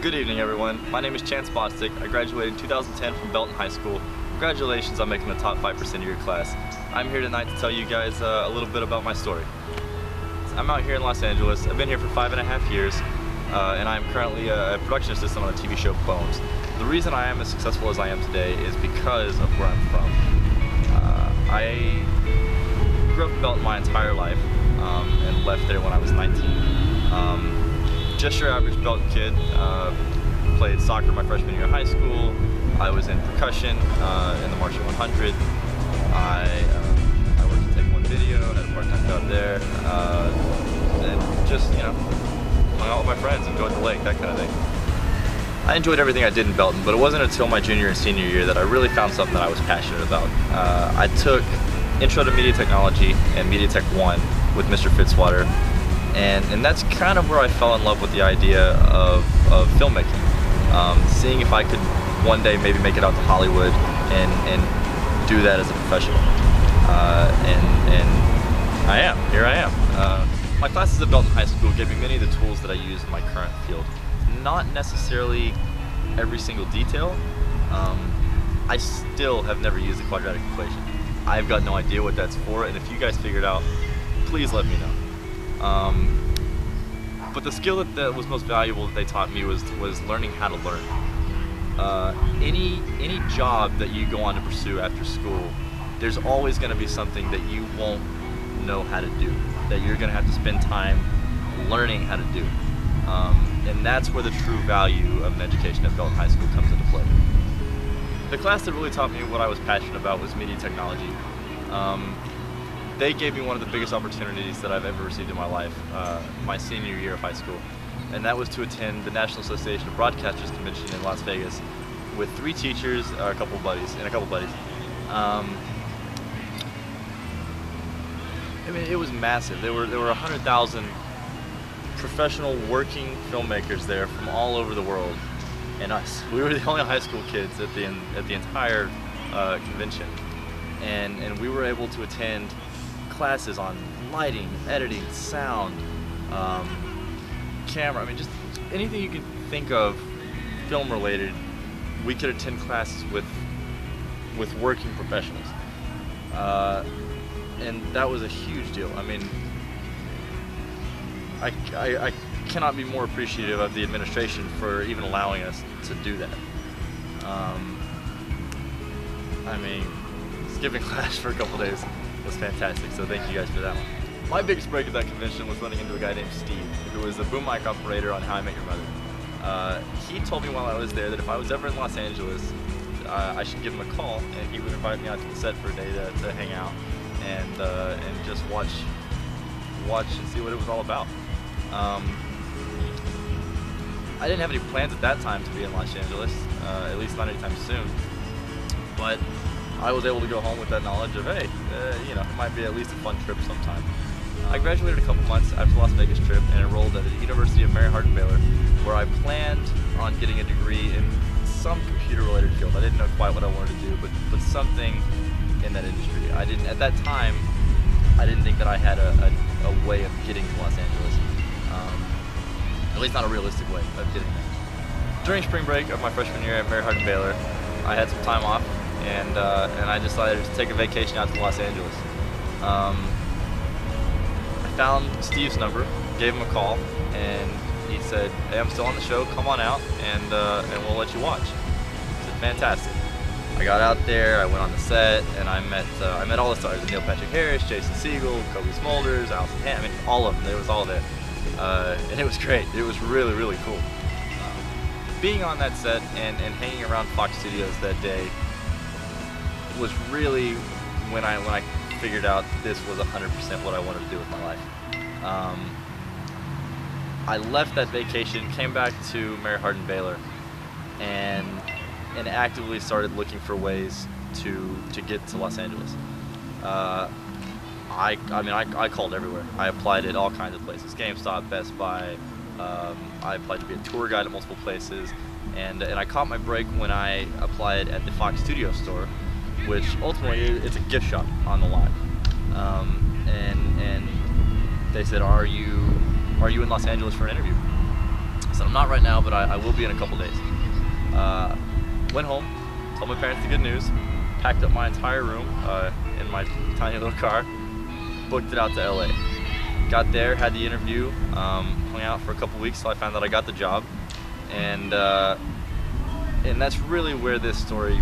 Good evening, everyone. My name is Bostick. I graduated in 2010 from Belton High School. Congratulations on making the top 5% of your class. I'm here tonight to tell you guys a little bit about my story. I'm out here in Los Angeles. I've been here for 5.5 years, and I'm currently a production assistant on the TV show Bones. The reason I am as successful as I am today is because of where I'm from. I grew up in Belton my entire life and left there when I was 19. Just your average Belton kid. Played soccer my freshman year of high school. I was in percussion in the Marching 100. I worked at Take One Video, had a part-time job there, and just, hung out with my friends, enjoyed the lake, that kind of thing. I enjoyed everything I did in Belton, but it wasn't until my junior and senior year that I really found something that I was passionate about. I took Intro to Media Technology and Media Tech 1 with Mr. Fitzwater. And that's kind of where I fell in love with the idea of filmmaking. Seeing if I could one day maybe make it out to Hollywood and do that as a professional. And here I am. My classes at Belton High School gave me many of the tools that I use in my current field. Not necessarily every single detail. I still have never used the quadratic equation. I've got no idea what that's for, and if you guys figure it out, please let me know. But the skill that was most valuable that they taught me was learning how to learn. Any job that you go on to pursue after school, there's always going to be something that you won't know how to do, that you're going to have to spend time learning how to do. And that's where the true value of an education at Belton High School comes into play. The class that really taught me what I was passionate about was media technology. They gave me one of the biggest opportunities that I've ever received in my life, my senior year of high school, and that was to attend the National Association of Broadcasters convention in Las Vegas with 3 teachers, a couple buddies. I mean, it was massive. There were 100,000 professional working filmmakers there from all over the world, and us. We were the only high school kids at the entire convention, and we were able to attend classes on lighting, editing, sound, camera. I mean, just anything you can think of film related, we could attend classes with working professionals. And that was a huge deal. I mean, I cannot be more appreciative of the administration for even allowing us to do that. I mean, skipping class for a couple days was fantastic, so thank you guys for that one. My biggest break at that convention was running into a guy named Steve, who was a boom mic operator on How I Met Your Mother. He told me while I was there that if I was ever in Los Angeles, I should give him a call, and he would invite me out to the set for a day to hang out and just watch and see what it was all about. I didn't have any plans at that time to be in Los Angeles, at least not anytime soon, but I was able to go home with that knowledge of, hey, it might be at least a fun trip sometime. I graduated a couple months after the Las Vegas trip and enrolled at the University of Mary Hardin Baylor, where I planned on getting a degree in some computer-related field. I didn't know quite what I wanted to do, but something in that industry. At that time, I didn't think that I had a way of getting to Los Angeles. At least not a realistic way of getting there. During spring break of my freshman year at Mary Hardin Baylor, I had some time off, and I decided to take a vacation out to Los Angeles. I found Steve's number, gave him a call, and he said, "Hey, I'm still on the show, come on out, and we'll let you watch." I said, "Fantastic." I got out there, I went on the set, and I met all the stars: Neil Patrick Harris, Jason Segel, Kobe Smulders, Allison Ham. I mean, all of them. They was all there, and it was great. It was really, really cool. Being on that set and hanging around Fox Studios that day was really when I figured out this was 100% what I wanted to do with my life. I left that vacation, came back to Mary Hardin Baylor, and actively started looking for ways to get to Los Angeles. I called everywhere. I applied at all kinds of places: GameStop, Best Buy. I applied to be a tour guide at multiple places, and I caught my break when I applied at the Fox Studio store, which ultimately it's a gift shop on the lot. And they said, "Are you in Los Angeles for an interview?" I said, I'm not right now, but I will be in a couple days. Went home, told my parents the good news, packed up my entire room in my tiny little car, booked it out to LA. Got there, had the interview, hung out for a couple weeks till I found out I got the job, and that's really where this story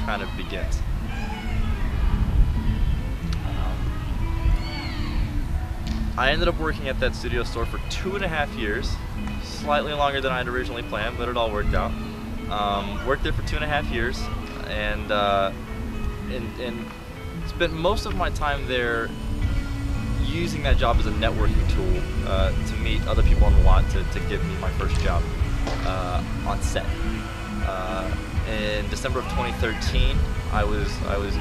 kind of begins. I ended up working at that studio store for 2.5 years, slightly longer than I had originally planned, but it all worked out. Worked there for 2.5 years, and spent most of my time there using that job as a networking tool to meet other people on the lot to give me my first job on set. In December of 2013, I was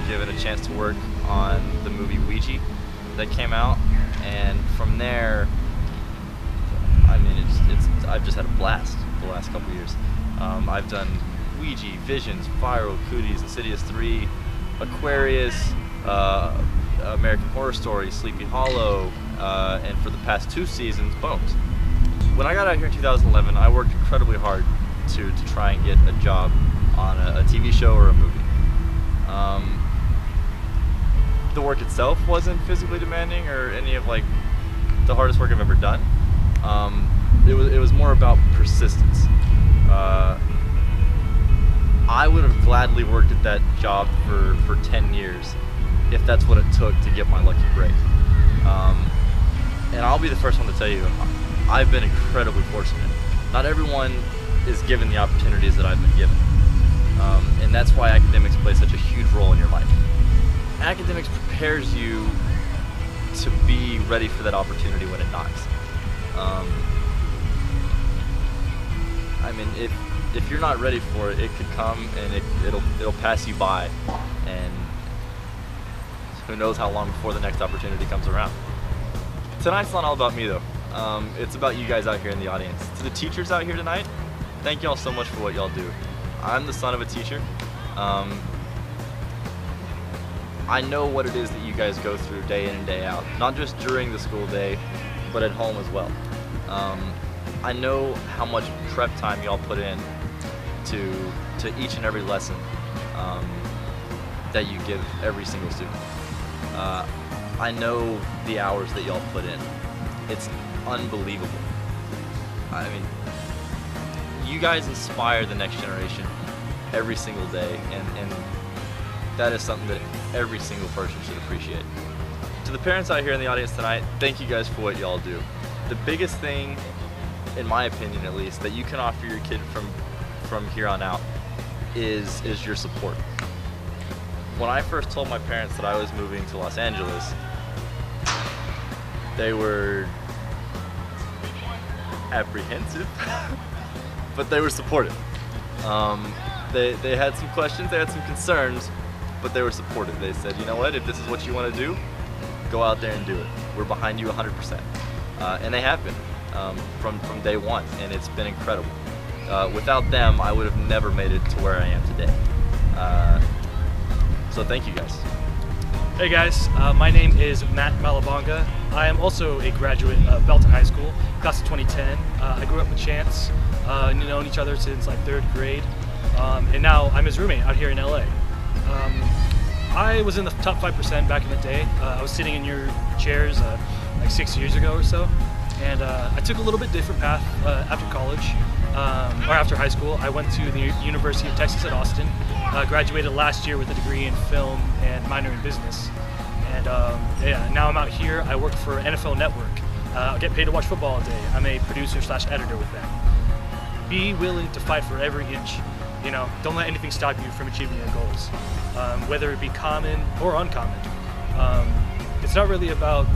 given a chance to work on the movie Ouija that came out, and from there, I mean, I've just had a blast the last couple years. I've done Ouija, Visions, Viral, Cooties, Insidious 3, Aquarius, American Horror Story, Sleepy Hollow, and for the past 2 seasons, Bones. When I got out here in 2011, I worked incredibly hard to try and get a job on a TV show or a movie. The work itself wasn't physically demanding or any of like the hardest work I've ever done. It was more about persistence. I would have gladly worked at that job for 10 years if that's what it took to get my lucky break. And I'll be the first one to tell you, I've been incredibly fortunate. Not everyone is given the opportunities that I've been given. And that's why academics play such a huge role in your life. Academics prepares you to be ready for that opportunity when it knocks. I mean, if you're not ready for it, it could come and it'll pass you by, and who knows how long before the next opportunity comes around. Tonight's not all about me though. It's about you guys out here in the audience. To the teachers out here tonight, thank y'all so much for what y'all do. I'm the son of a teacher. I know what it is that you guys go through day in and day out, not just during the school day, but at home as well. I know how much prep time y'all put in to each and every lesson that you give every single student. I know the hours that y'all put in. It's unbelievable. I mean, you guys inspire the next generation every single day, and that is something that every single person should appreciate. To the parents out here in the audience tonight, thank you guys for what y'all do. The biggest thing, in my opinion at least, that you can offer your kid from here on out is your support. When I first told my parents that I was moving to Los Angeles, they were apprehensive, but they were supportive. They had some questions, they had some concerns, but they were supportive. They said, you know what, if this is what you want to do, go out there and do it. We're behind you 100%. And they have been from day one, and it's been incredible. Without them, I would have never made it to where I am today. So thank you guys. Hey guys, my name is Matt Malabonga. I am also a graduate of Belton High School, class of 2010. I grew up with Chance, known each other since like 3rd grade, and now I'm his roommate out here in LA. I was in the top 5% back in the day. I was sitting in your chairs like 6 years ago or so, and I took a little bit different path after college, or after high school. I went to the University of Texas at Austin, graduated last year with a degree in film and minor in business, and yeah, now I'm out here. I work for NFL Network. I get paid to watch football all day. I'm a producer/editor with them. Be willing to fight for every inch. You know, don't let anything stop you from achieving your goals, whether it be common or uncommon. It's not really about,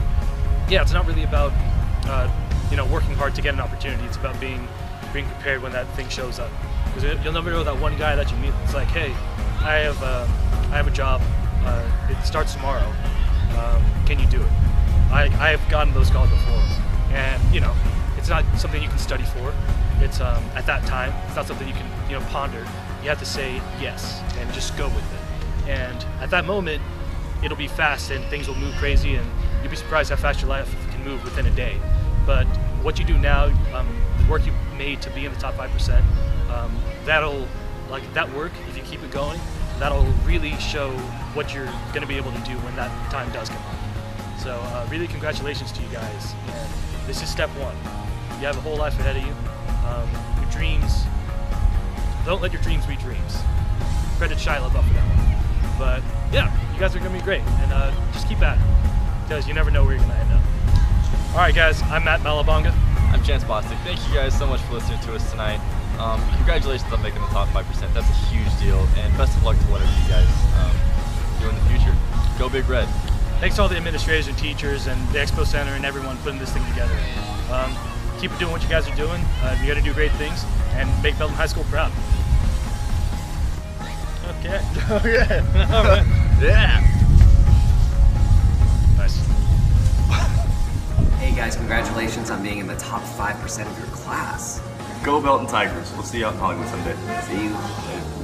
working hard to get an opportunity. It's about being prepared when that thing shows up. Because you'll never know that one guy that you meet. It's like, hey, I have a job. It starts tomorrow. Can you do it? I have gotten those calls before, and it's not something you can study for. It's at that time, it's not something you can ponder. You have to say yes and just go with it. And at that moment, it'll be fast and things will move crazy, and you'll be surprised how fast your life can move within a day. But what you do now, work you made to be in the top 5%. That'll, like that work, if you keep it going, that'll really show what you're going to be able to do when that time does come. So really congratulations to you guys. And this is step one. You have a whole life ahead of you. Your dreams, don't let your dreams be dreams. Credit Shia LaBeouf for that one. But yeah, you guys are going to be great. And just keep at it, because you never know where you're going to end up. All right, guys, I'm Matt Malabonga. I'm Chance Bostick. Thank you guys so much for listening to us tonight. Congratulations on making the top 5%. That's a huge deal, and best of luck to whatever you guys do in the future. Go Big Red. Thanks to all the administrators and teachers and the Expo Center and everyone putting this thing together. Keep doing what you guys are doing. You got to do great things and make Belton High School proud. Okay. Okay. All right. Yeah. Nice. Hey guys, congratulations on being in the top 5% of your class. Go Belton Tigers. We'll see you out in Hollywood someday. See you later.